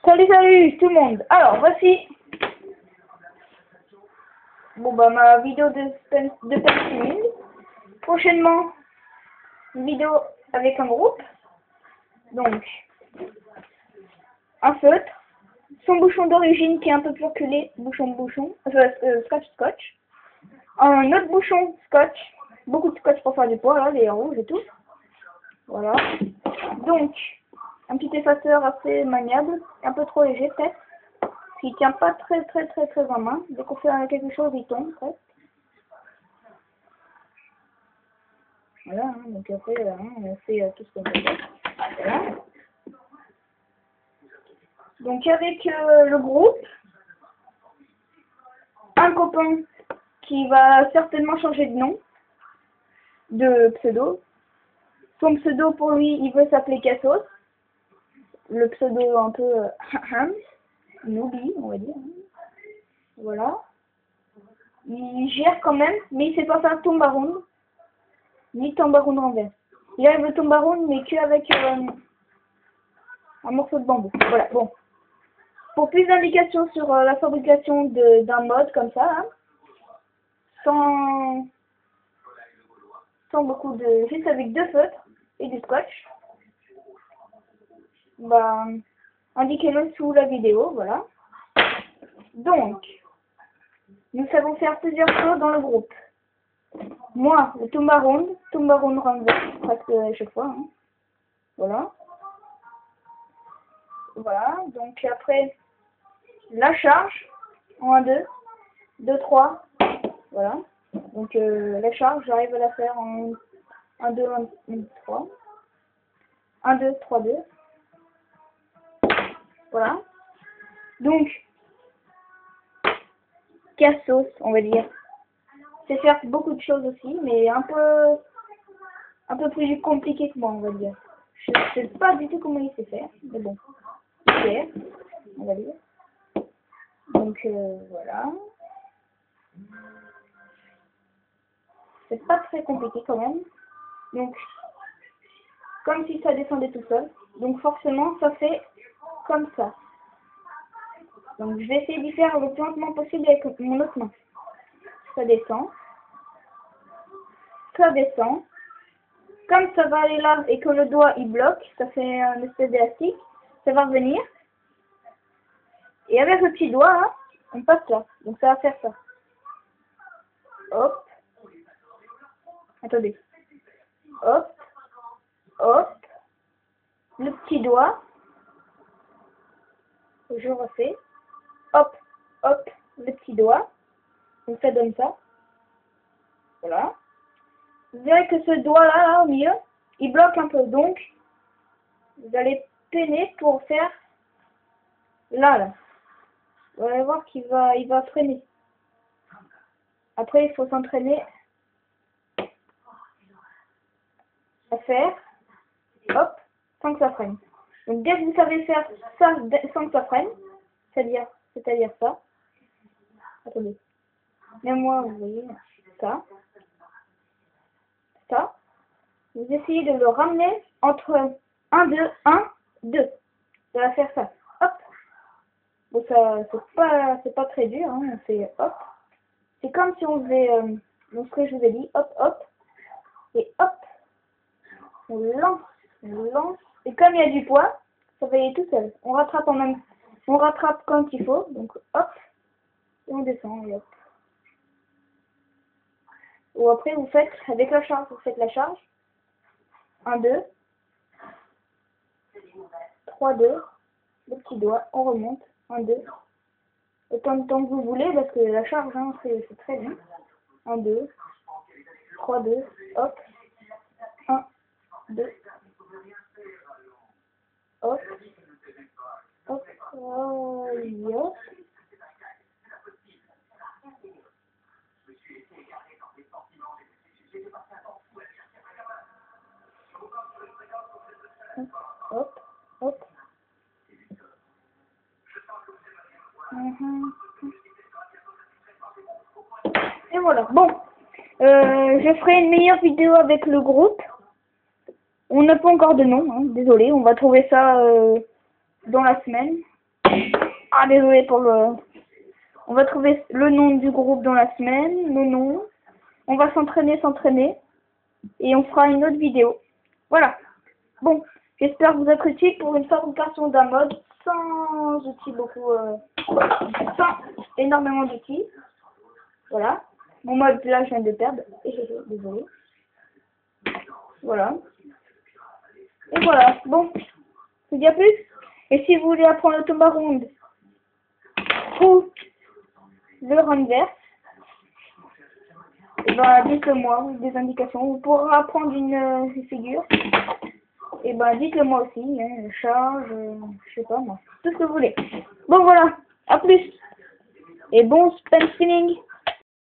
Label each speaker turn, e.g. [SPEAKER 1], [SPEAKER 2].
[SPEAKER 1] Salut tout le monde. Alors voici ma vidéo de Pensimil. Prochainement une vidéo avec un groupe. Donc un feutre, son bouchon d'origine qui est un peu plus reculé, scotch. Un autre bouchon scotch, beaucoup de scotch pour faire du poids, là, les rouges et tout. Voilà. Donc un petit effaceur assez maniable, un peu trop léger peut-être, qui tient pas très en main. Dès qu'on fait quelque chose, il tombe presque. Voilà, hein, donc après, on fait tout ce qu'on peut faire. Voilà. Donc avec le groupe, un copain qui va certainement changer de nom, de pseudo. Son pseudo pour lui, il veut s'appeler Cassos. Le pseudo un peu newbie, on va dire. Voilà. Il gère quand même, mais il sait pas faire tombaround, ni tombaround renvers. Il arrive le tombaround, mais qu'avec un morceau de bambou. Voilà, bon. Pour plus d'indications sur la fabrication d'un mode comme ça, hein, sans beaucoup de... juste avec 2 feutres et du scotch, indiquez-le sous la vidéo, voilà. Donc, nous savons faire plusieurs choses dans le groupe. Moi, le tombaround renvers, presque à chaque fois, hein. Voilà. Voilà, donc après, la charge, en 1, 2, 2, 3, voilà. Donc la charge, j'arrive à la faire en 1, 2, 1, 3. 1, 2, 3, 2. Voilà. Donc, Cassos, on va dire. C'est faire beaucoup de choses aussi, mais un peu plus compliqué que moi, on va dire. Je sais pas du tout comment il sait faire, mais bon, c'est, on va dire. Donc voilà. C'est pas très compliqué quand même. Donc, comme si ça descendait tout seul. Donc forcément, ça fait comme ça. Donc je vais essayer d'y faire le plus lentement possible avec mon autre main. Ça descend. Ça descend. Comme ça va aller là et que le doigt il bloque, ça fait un espèce d'élastique, ça va revenir. Et avec le petit doigt, hein, on passe là. Donc ça va faire ça. Hop. Attendez. Hop. Hop. Le petit doigt. Je refais. Hop. Hop. Le petit doigt. Donc ça donne ça. Voilà. Vous verrez que ce doigt là, au milieu, il bloque un peu. Donc, vous allez peiner pour faire là. Vous allez voir qu'il va freiner. Après, il faut s'entraîner à faire, hop, sans que ça freine. Donc, dès que vous savez faire ça sans que ça freine, c'est-à-dire ça. Attendez. Même moi, vous voyez, ça. Ça. Vous essayez de le ramener entre 1, 2, 1, 2. Ça va faire ça. Hop. Bon, ça, c'est pas très dur, hein. On fait hop. C'est comme si on faisait, donc ce que je vous ai dit, hop, hop. Et hop. On lance. Et comme il y a du poids, ça va y aller tout seul. On rattrape quand il faut. Donc hop. Et on descend. Et hop. Ou après, vous faites, avec la charge, vous faites la charge. 1, 2. 3, 2. Le petit doigt, on remonte. 1, 2. Autant de temps que vous voulez, parce que la charge, hein, c'est très bien. 1, 2. 3, 2. Hop. 1, 2. Hop. Hop. Oh, hop. Hop. Hop. Et voilà. Bon. Je ferai une meilleure vidéo avec le groupe. On n'a pas encore de nom, hein, désolé. On va trouver ça dans la semaine. Ah, désolé pour le... On va trouver le nom du groupe dans la semaine, le nom. On va s'entraîner. Et on fera une autre vidéo. Voilà. Bon, j'espère vous être utile pour une fabrication d'un mode sans outils beaucoup... sans énormément d'outils. Voilà. Mon mode, là, je viens de perdre. Désolé. Voilà. Et voilà. Bon. Je vous dis à plus. Et si vous voulez apprendre l'automaronde ou le renverse, et ben dites-le moi, des indications. Vous pourrez apprendre une figure. Et ben dites-le moi aussi, hein, charge, je sais pas moi, tout ce que vous voulez. Bon voilà, à plus. Et bon spin spinning.